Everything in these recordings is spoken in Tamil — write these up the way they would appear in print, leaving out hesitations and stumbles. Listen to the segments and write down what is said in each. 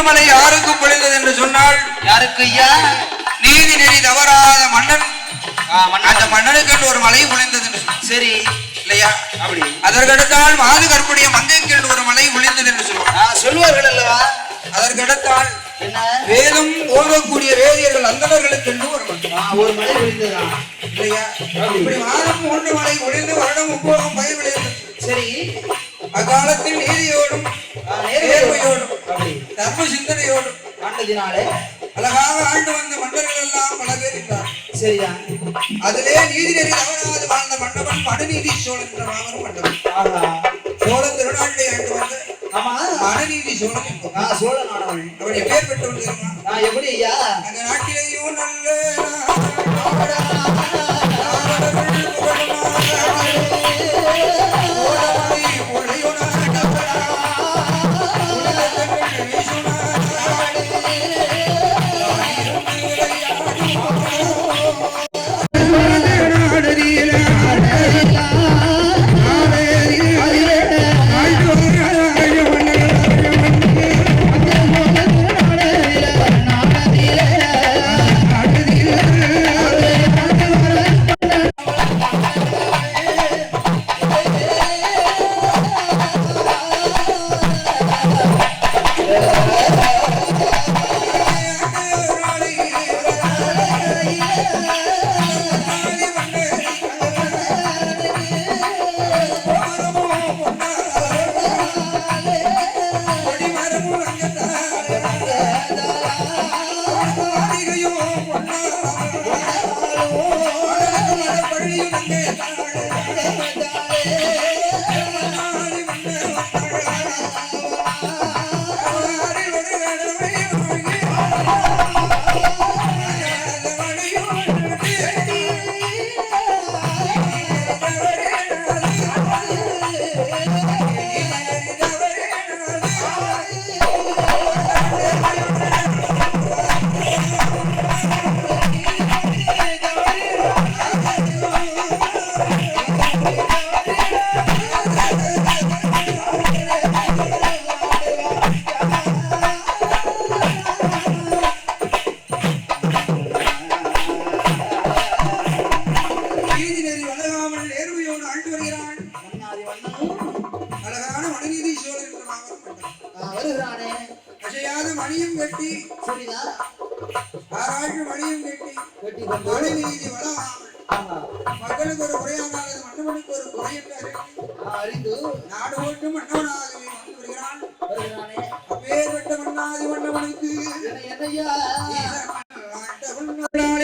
மலை யாருக்கு பொழிந்தது என்று சொன்னால் யாருக்கு ஐயா? நீதி நெறி தவறாத மன்னன். அந்த மன்னனுக்கு என்று ஒரு மலை பொழிந்தது. சரி இல்லையா? அப்படி. அதற்கடுத்தால் மாது கற்புடைய மங்கைக்கு என்று ஒரு மலை பொழிந்தது என்று சொல்லுவார்கள் அல்லவா? அதற்கடுத்தால் வேதம் ஓதக்கூடிய வேதியர்கள் அந்தணர்களுக்கு என்று ஒரு மலை பொழிந்ததா? இல்லையா? இப்படி மாதம் 3 மலை பொழிந்து வருடம் 9 பயிர் விளைந்தது. சரி, அக்காலத்தில் நீதியோடும் நேர்மையோடும் தர்ம சிந்தனையோடும் ஆண்டதினாலே அழகாக ஆண்டு வந்த மன்னர்கள் எல்லாம் பல பேர் இருந்தார். சரியா? அதிலே நீதி நெறி தவறாது வாழ்ந்த மன்னவன் மனுநீதி சோழன் என்ற மாபெரும் மன்னவன். சோழ திருநாட்டை ஆண்டு வந்த மனுநீதி சோழன். சோழன் ஆனவன். அவன் எப்பேர் பெற்றவன் தெரியுமா? எப்படி ஐயா? அந்த நாட்டிலேயும் நல்ல மணியும் கட்டி ஆராய்ச்சி மணியும் கட்டி மனுநீதி வளமாமல் மக்களுக்கு ஒரு குறையாகாது மன்னவனுக்கு ஒரு குறை என்று அறிந்து நாடு ஓட்டும் மன்னவனாகவே வந்து வருகிறான். அப்பேற்பட்ட மன்னாதி மன்னவனுக்கு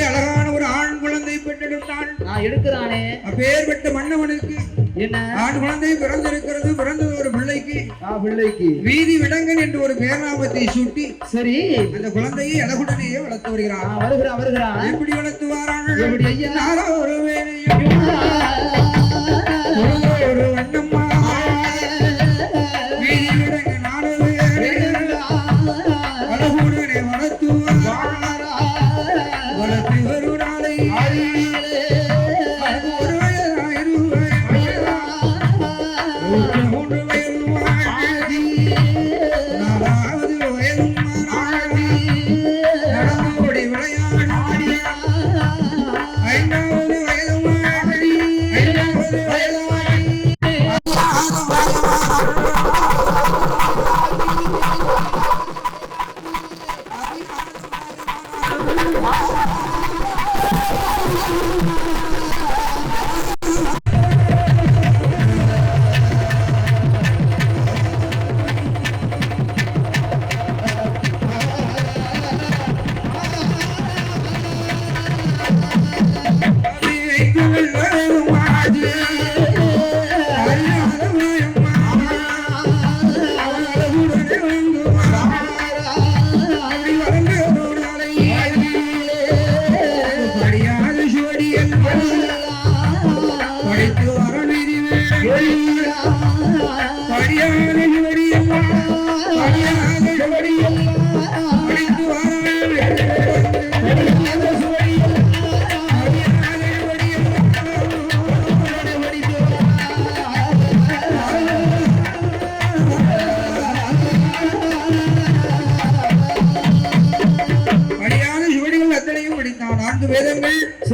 அழகான ஒரு ஆண் குழந்தை பெற்றெடுத்தான். எடுக்கிறானே. அப்பேற்பட்ட மன்னவனுக்கு என்ன ஆண் குழந்தை பிறந்திருக்கிறது. பிறந்தது ஒரு பிள்ளைக்கு வீதி விடங்கன் என்று ஒரு பேர்நாமத்தை சூட்டி சரி அந்த குழந்தையை அழகுடனேயே வளர்த்து வருகிறான். எப்படி வளர்த்து வாராங்க? எப்படி ஐயா? ஒரு வேலையும் ஒரு வண்ணம்மா வீதி விடங்க நாடவே அழகுடனே வளர்த்து வரும் நாளை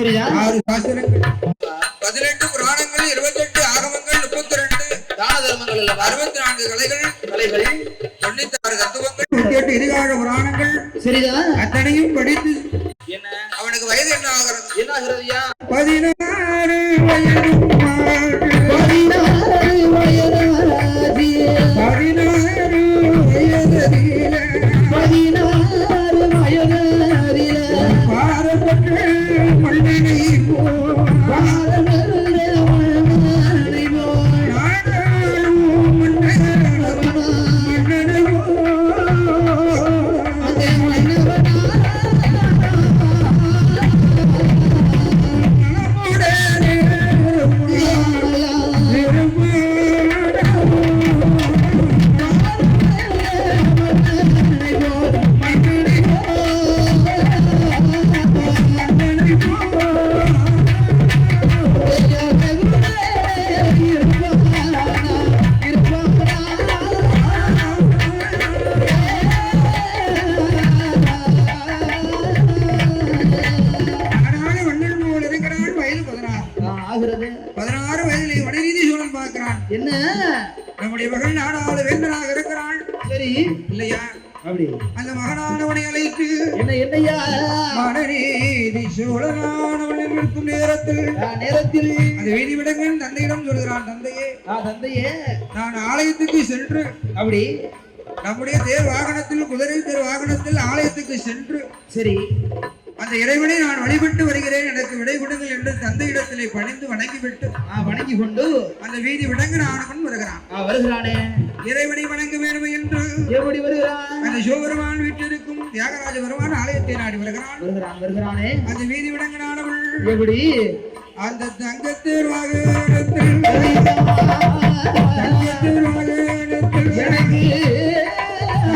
சரியா 6 சாஸ்திரங்கள் 18 புராணங்கள் 28 ஆகமங்கள் 32 தான தர்மங்கள் இல்ல 64 கலைகள் 96 தத்துவங்கள் 108 இதிகார புராணங்கள் சரிதான் அத்தனையும் படித்து என்ன அவனுக்கு வயது என்ன ஆகிறது என்ன ஆகிறதுயா 16 வயதும் 16 வயதாதியே 16 வயதிலே 16 வயதாதிலே பாரப்பட்டு மன்னனை போல் பாரமருளே மன்னனை போல் நாடாளும் மன்னனை போல் அதே மன்னவனா ஆகிறது 16 வயதிலே வடநீதி சூழல் பார்க்கிறான். என்ன நம்முடைய மகன் நாடாளு வேந்தனாக இருக்கிறான் சரி இல்லையா? அப்படி அந்த மகனானவனை அழைத்து என்னையா மடநீதி சூழலானவன் இருக்கும் நேரத்தில் நேரத்தில் அந்த வீதி விடங்கள் தந்தையிடம் சொல்கிறான், தந்தையே தந்தையே நான் ஆலயத்துக்கு சென்று அப்படி நம்முடைய தேர் வாகனத்தில் குதிரை தேர் வாகனத்தில் ஆலயத்துக்கு சென்று சரி அந்த இறைவனை நான் வழிபட்டு வருகிறேன், எனக்கு விடை கொடுங்கள் என்று தந்தையிடத்திலே பணிந்து வணங்கிவிட்டு வணங்கி கொண்டு அந்த வீதி விடங்கன் ஆனவன் வருகிறான். வருகிறானே இறைவனை வணங்க வேண்டும் என்று எப்படி வருகிறான் அந்த சிவபெருமான் வீட்டிற்கும் தியாகராஜ பெருமான் ஆலயத்தை நாடி வருகிறானே அந்த வீதி விடங்கன் ஆனவள் எப்படி அந்த தங்கத்தேர் வாகனத்தில் தங்கத்தேர் வாகனத்தில் எனக்கு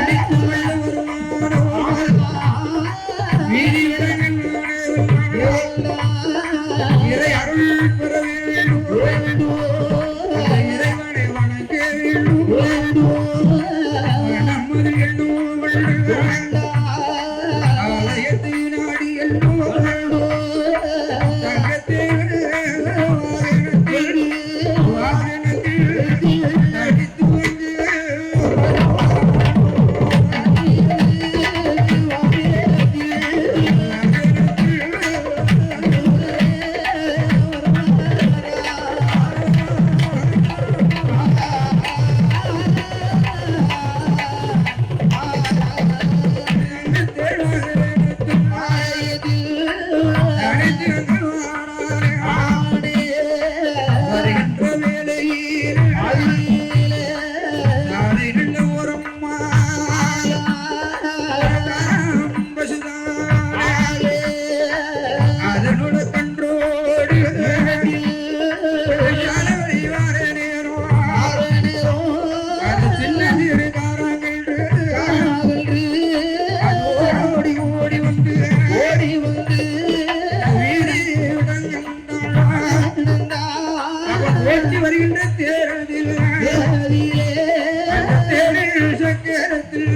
அடித்து கொள்ள வருவானவள் வீதி விடங்கன் இறை அருள் பெற வேண்டும், அந்த இறைவனை வணங்க வேண்டும், நமது எண்ணம் ஆலயத்தை நாடி எண்ணம் தங்கத்தேர் வாகனத்தில் அடித்து வந்து வருகின்ற தேரதில் சக்கரத்தில்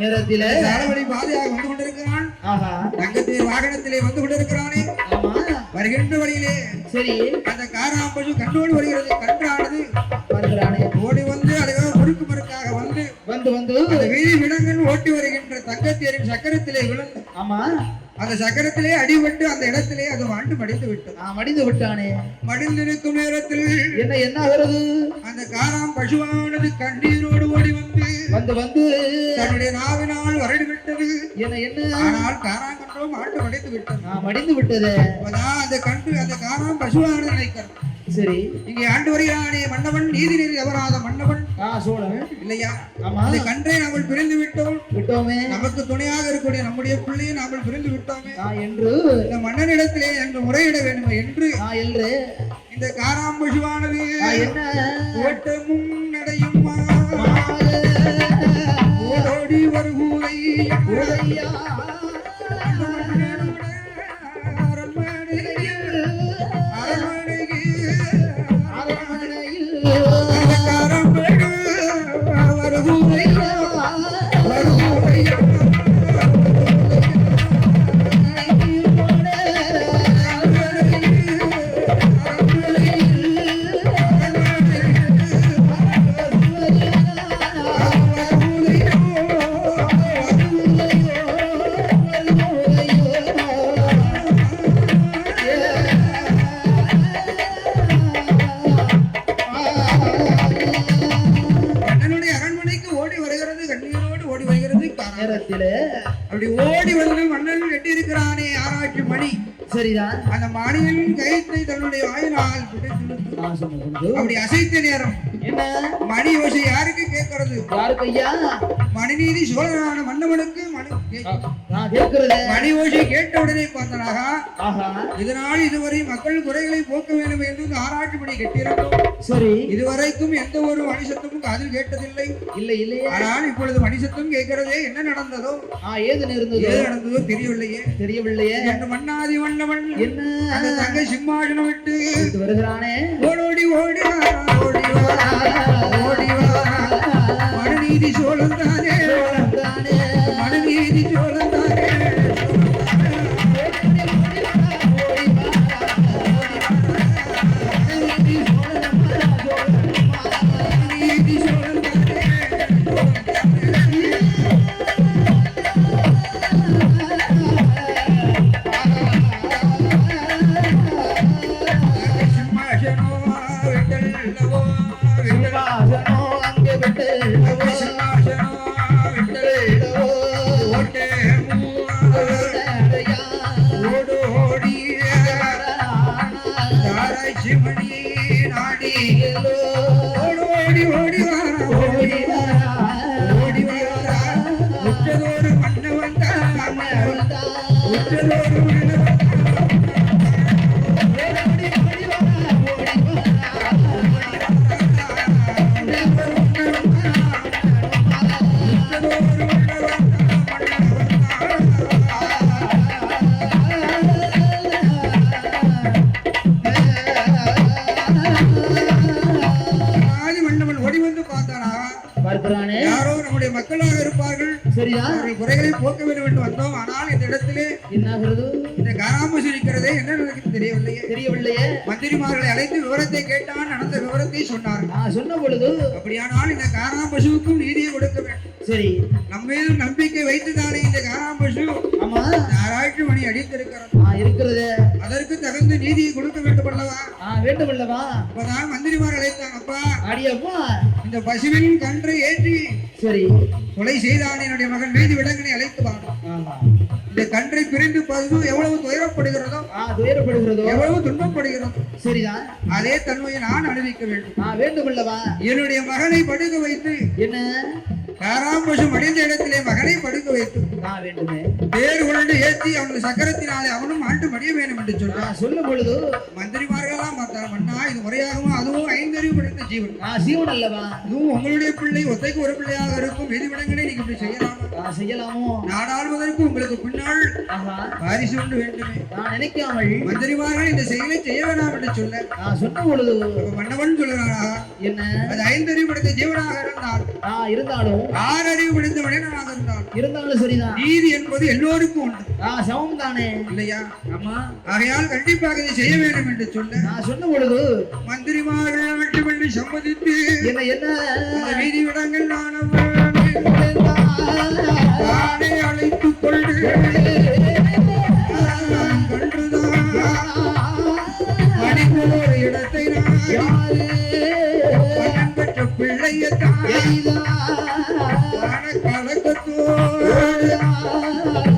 நேரத்தில் சாலவழி பாதையாக வந்து கொண்டிருக்கிறான். தங்கத்தேர் வாகனத்திலே வந்து கொண்டிருக்கிறானே, வருகின்ற வழியிலே சரி அந்த காராம்பசு கண்டோடு வருகிறது. கன்றானது ஓடி வந்து அழகாக முறுக்கு மறுக்காக வந்து அந்த வீதி விலங்குகள் ஓட்டி வருகின்ற தங்கத்தேரின் சக்கரத்திலே விழுந்து அந்த சக்கரத்திலே அடிபட்டு அந்த இடத்திலே அது வாண்டு மடிந்து விட்டானே. மடிந்திருக்கும் நேரத்தில் என்ன ஆகிறது? அந்த காராம் பசுவானது கண்ணீரோடு ஓடி வந்து தன்னுடைய நாவினால் வருடி விட்டது. ஆனால் காராங்கன்றோ மாட்டு மடிந்து விட்டது. அந்த காராம் பசுவானது நினைக்கிறது. சரி இங்கே ஆண்டு வருகிறானே மன்னவன் நீதி நெறி அபராத மன்னவன் சோழன் இல்லையா? ஆமா அந்த கன்றை நாங்கள் பிரிந்து விட்டோமே நமக்கு துணையாக இருக்கக்கூடிய நம்முடைய பிள்ளையை நாங்கள் பிரிந்து விட்டோமே என்று இந்த மன்னனிடத்திலே என்று முறையிட வேண்டும் என்று இந்த காராம்பசுவானது என்ன ஓட்டமும் நடையும் ஓடோடி வருகூரை அப்படி ஓடி வந்து மன்னன் கட்டி இருக்கிறானே ஆராய்ச்சி மணி சரிதான் அந்த மணியின் கயிற்றை தன்னுடைய வாயினால் அப்படி அசைத்த நேரம் என்ன மணி யோசை யாருக்கு கேட்கறது? யாருக்கு ஐயா? மணிநீதி சோழனான மன்னவனுக்கு மணி ஓசை கேட்டவுடனே பார்த்தனாக இதனால் இதுவரை மக்கள் குறைகளை போக்க வேண்டும் என்று ஆராய்ச்சி மணி கட்டியிருந்தோம். சரி இதுவரைக்கும் எந்த ஒரு மணிசத்தும் காதில் கேட்டதில்லை. இல்லையே. ஆனால் இப்பொழுது மணிசத்தும் கேட்கிறதே. என்ன நடந்ததோ ஏது நடந்ததோ தெரியவில்லையே என்று மன்னாதி மன்னவன் என்ன அந்த தங்கை சிம்மாசனம் விட்டு வருகிறானே ஓடோடி மனுநீதி சோழன் தானே மனுநீதி சோழன் தானே யாரோ நம்முடைய மக்களாக இருப்பார்கள். அவர்கள் குறைகளை போக்க வேண்டும் என்று வந்தோம். ஆனால் இந்த இடத்திலே இந்த காராம்பசு இருக்கிறதே என்ன நடக்குது தெரியவில்லையே. மந்திரிமார்களை அழைத்து விவரத்தை கேட்டான். நடந்த விவரத்தை சொன்னார். சொன்ன பொழுது அப்படியானால் இந்த காராம்பசுவுக்கும் நீதியை கொடுக்க வேண்டும். சரி நம்ம மீது நம்பிக்கை வைத்துதானே இந்த காராம்பசு ஆராய்ச்சி மணி இருக்கிறது. அதற்கு தகுந்த நீதியை கொடுக்க வேண்டும் அல்லவா? அப்பதான் மந்திரிமார் அழைத்தாங்க. அப்பா அடியப்பா இந்த பசுவின் கன்றை ஏற்றி சரி கொலை செய்தான் என்னுடைய மகன் வீதி விடங்கனை அழைத்து வாங்க. இந்த கன்றை பிரிந்து பசு எவ்வளவு துயரப்படுகிறதோ எவ்வளவு துன்பப்படுகிறதோ சரிதான் அதே தன்மையை நான் அனுபவிக்க வேண்டும் அல்லவா? என்னுடைய மகனை படுக்க வைத்து என்ன காராம்பசு மடிந்த இடத்திலே மகனை படுக்க வைத்து வேண்டுமே வேறு உருண்டு ஏற்றி அவனுக்கு சக்கரத்தினாலே அவனும் ஆண்டு மடிய வேண்டும் என்று சொல்லும் பொழுது மந்திரிமார்களெல்லாம் பார்த்தார். மன்னா இது முறையாகவும் அதுவும் 5 அறிவு படைத்த ஜீவன் அல்லவா? இதுவும் உங்களுடைய பிள்ளை ஒத்தைக்கு ஒரு பிள்ளையாக இருக்கும். விதிவிடங்களை நீங்க இப்படி செய்யலாமோ? நாடாளுவதற்கு உங்களுக்கு பின்னால் வாரிசு ஒன்று வேண்டுமே. நான் நினைக்காமல் மந்திரிமார்கள் இந்த செயலை செய்ய வேண்டாம் என்று சொன்ன பொழுது மன்னவன் சொல்லுறாரா என்ன அது 5 அறிவு படைத்த ஜீவனாக இருந்தாலும் 6 அறிவு படைத்த மனிதனாக இருந்தாலும் சரிதான். நீதி என்பது எல்லோருக்கும் உண்டு. சமம் தானே இல்லையா? ஆமா. ஆகையால் கண்டிப்பாக இதை செய்ய வேண்டும் என்று சொன்ன பொழுது மந்திரிமார்கள் மட்டுமின்றி சம்மதித்து என்ன வீதி விடங்கள் நானே அழைத்துக் கொண்டு மணிப்போர் இடத்தை பெற்ற பிள்ளையத்தான் கலக்கத்தோடு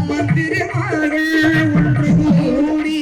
மந்திரிமார்கள் ஒன்று கூடி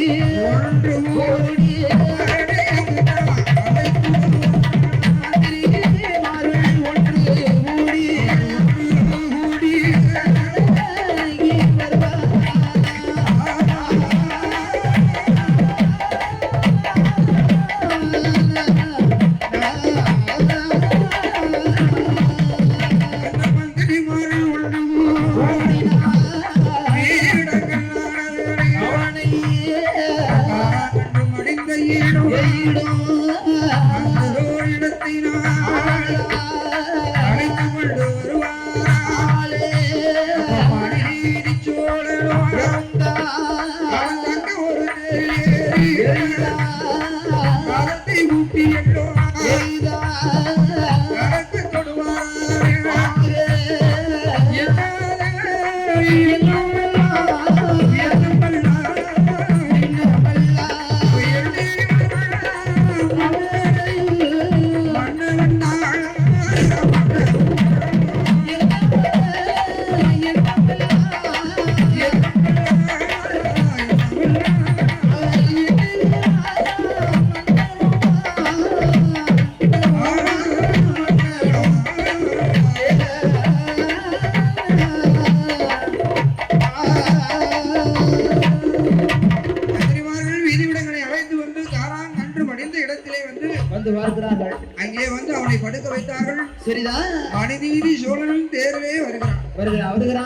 வந்து பார்க்கிறார்கள். அங்கே வந்து அவனை படுக்க வைத்தார்கள். சரிதான். மணிநீதி சோழனும் தேரிலே வருகிறான்.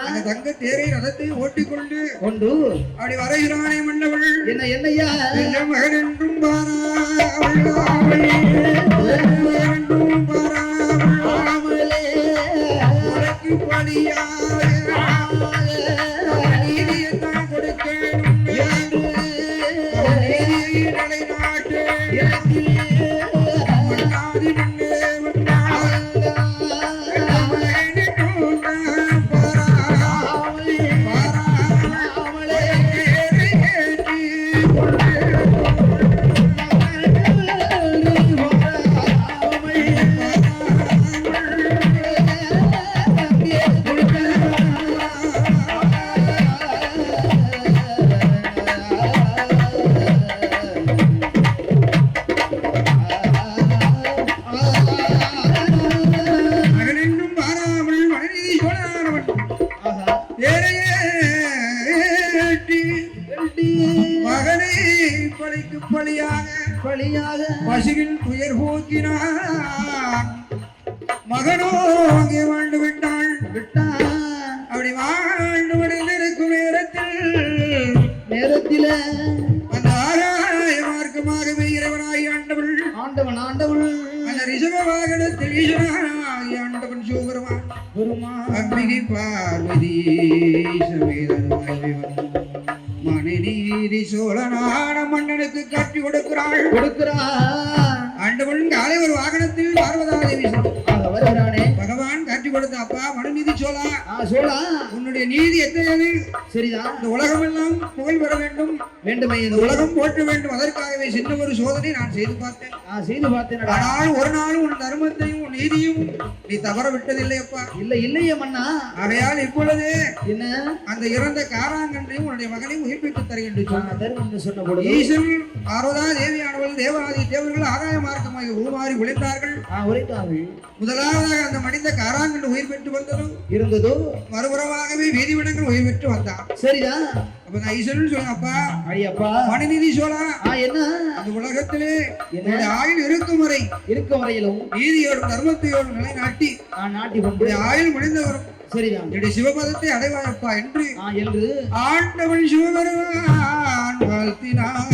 அந்த தங்க தேரை ரதத்தை ஓட்டிக்கொண்டு கொண்டு அப்படி வருகிறானே மன்னவள். என்னையா மகன் என்றும் பாராமல் என்றும் பாராமலே நீதியத்தான் கொடுக்கணும் நீதியை நிலைநாட்டு மன்னாதி மன்னே மகனை பழிக்கு பழியாக பசுவின் துயர் போக்கினான். மகனோ அங்கே வாழ்ந்து விட்டான். அப்படி வாழ்ந்து மடிந்திருக்கும் நேரத்தில் அந்த ஆராய மார்க்கமாகவே இறைவனாய் ஆண்டவன் அந்த ரிஷப வாகனத்தில் ஈஸ்வரனாய் ஆண்டவன் சிவபெருமான் அம்பிகை பார்வதி சமேதனாய் மணிநீதி சோழனான மன்னனுக்கு காட்டி கொடுக்கிறாள். ஆண்டவன் காலை ஒரு வாகனத்தில் பார்வதாதேவி வருகிறானே. பகவான் காட்டி கொடுத்த அப்பா மனுநீதி சோழா உன்னுடைய நீதி எத்தனை சரிதான். இந்த உலகம் எல்லாம் புகழ் பெற வேண்டுமே இந்த உலகம் போற்ற வேண்டும். அதற்காகவே சின்ன ஒரு சோதனை நான் செய்து பார்த்தேன். ஆனால் ஒரு நாள் உன் தர்மத்தையும் உன் நீதியும் நீ தவற விட்டதில்லை அப்பா. இல்லையே மன்னா. ஆகையால் இப்பொழுது என்ன அந்த இறந்த காராங்கன்றையும் உன்னுடைய மகனையும் உயிர்ப்பித்து தருகின்ற சொன்ன பொழுது ஈசன் பார்வதா தேவியானவர்கள் தேவாதி தேவர்கள் ஆகாய மார்க்கமாக உருமாறி உழைத்தார்கள். முதலாவதாக அந்த மனித காராங்கன்று உயிர் பெற்று இருந்ததோ மறுபுறமாகவே வீதிவிடங்கள் உயிர் பெற்று வந்தான். சரிதான். அப்ப நான் ஈஸ்வரன் சொல்லுங்க அப்பா மணிநீதி சோழா என்ன அந்த உலகத்திலே ஆயுள் இருக்கும் வரையிலும் நீதியோடும் தர்மத்தையோடும் நிலைநாட்டி கொண்டு ஆயுள் முடிந்தவரும் சரிதான் என்னுடைய சிவபதத்தை அடைவாயப்பா என்று ஆண்டவன் சிவபெருமான் வாழ்த்தினான்.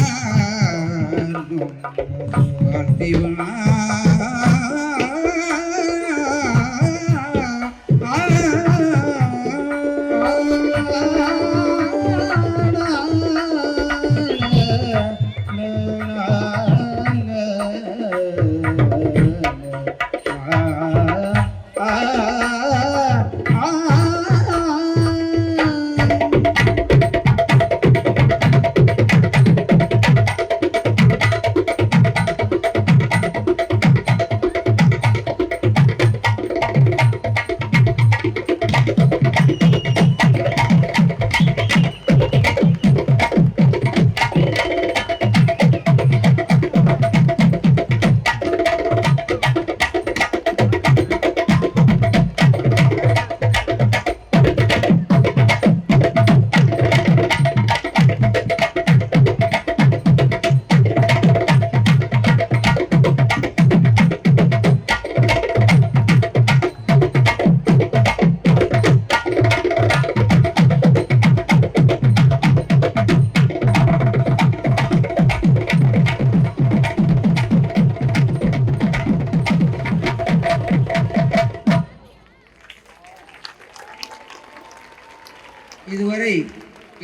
இதுவரை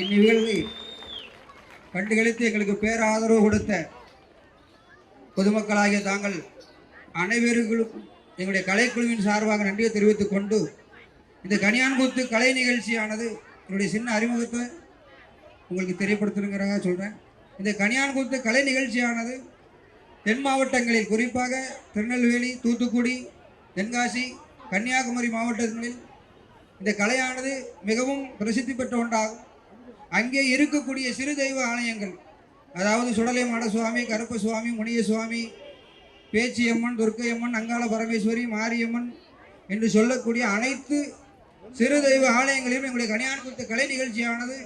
இந்நிகழ்வை கண்டுகளித்து எங்களுக்கு பேராதரவு கொடுத்த பொதுமக்களாகிய தாங்கள் அனைவருக்கும் எங்களுடைய கலைக்குழுவின் சார்பாக நன்றியை தெரிவித்துக் கொண்டு இந்த கனியான்குத்து கலை நிகழ்ச்சியானது என்னுடைய சின்ன அறிமுகத்தை உங்களுக்கு தெரியப்படுத்தணுங்கிறதாக சொல்கிறேன். இந்த கனியான்குத்து கலை நிகழ்ச்சியானது தென் மாவட்டங்களில் குறிப்பாக திருநெல்வேலி, தூத்துக்குடி, தென்காசி, கன்னியாகுமரி மாவட்டங்களில் இந்த கலையானது மிகவும் பிரசித்தி பெற்ற ஒன்றாகும். அங்கே இருக்கக்கூடிய சிறு தெய்வ ஆலயங்கள், அதாவது சுடலை மாடசுவாமி, கருப்ப சுவாமி, முனிய சுவாமி, பேச்சியம்மன், துர்க்கையம்மன், அங்காள பரமேஸ்வரி, மாரியம்மன் என்று சொல்லக்கூடிய அனைத்து சிறு தெய்வ ஆலயங்களிலும் எங்களுடைய கனியான்குத்து கலை நிகழ்ச்சியானது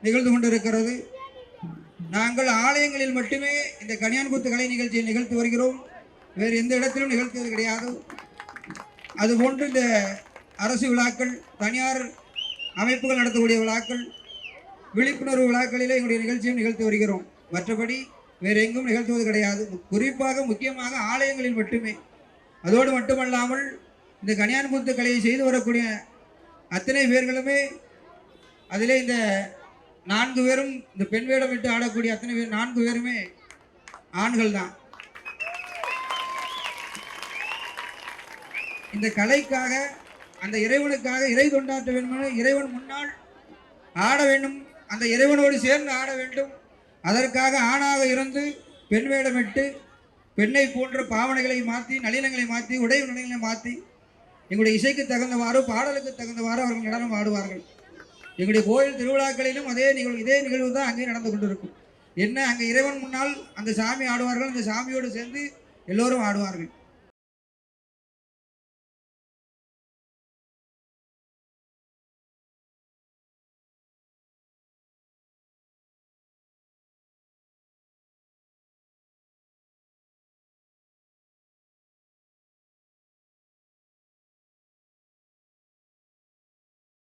நிகழ்ந்து கொண்டிருக்கிறது. நாங்கள் ஆலயங்களில் மட்டுமே இந்த கனியான்குத்து கலை நிகழ்ச்சியை நிகழ்த்தி வருகிறோம். வேறு எந்த இடத்திலும் நிகழ்த்துவது கிடையாது. அதுபோன்று இந்த அரசு விழாக்கள், தனியார் அமைப்புகள் நடத்தக்கூடிய விழாக்கள், விழிப்புணர்வு விழாக்களிலே எங்களுடைய நிகழ்ச்சியும் நிகழ்த்தி வருகிறோம். மற்றபடி வேறு எங்கும் நிகழ்த்துவது கிடையாது. குறிப்பாக முக்கியமாக ஆலயங்களில் மட்டுமே. அதோடு மட்டுமல்லாமல் இந்த கனியான்குத்து கலையை செய்து வரக்கூடிய அத்தனை பேர்களுமே, அதிலே இந்த 4 பேரும் இந்த பெண் வேடம் விட்டு ஆடக்கூடிய அத்தனை பேர் 4 பேருமே ஆண்கள் தான். இந்த கலைக்காக, அந்த இறைவனுக்காக இறை தொண்டாற்ற வேண்டும், இறைவன் முன்னால் ஆட வேண்டும், அந்த இறைவனோடு சேர்ந்து ஆட வேண்டும். அதற்காக ஆணாக இருந்து பெண் வேடமிட்டு பெண்ணை போன்ற பாவனைகளை மாற்றி, நளினங்களை மாற்றி, உடை நளினங்களை மாற்றி எங்களுடைய இசைக்கு தகுந்தவாறு, பாடலுக்கு தகுந்தவாறு அவர்கள் நடனம் ஆடுவார்கள். எங்களுடைய கோயில் திருவிழாக்களிலும் இதே நிகழ்வு தான் அங்கே நடந்து கொண்டிருக்கும். என்ன, அங்கே இறைவன் முன்னால் அந்த சாமி ஆடுவார்கள், அந்த சாமியோடு சேர்ந்து எல்லோரும் ஆடுவார்கள்.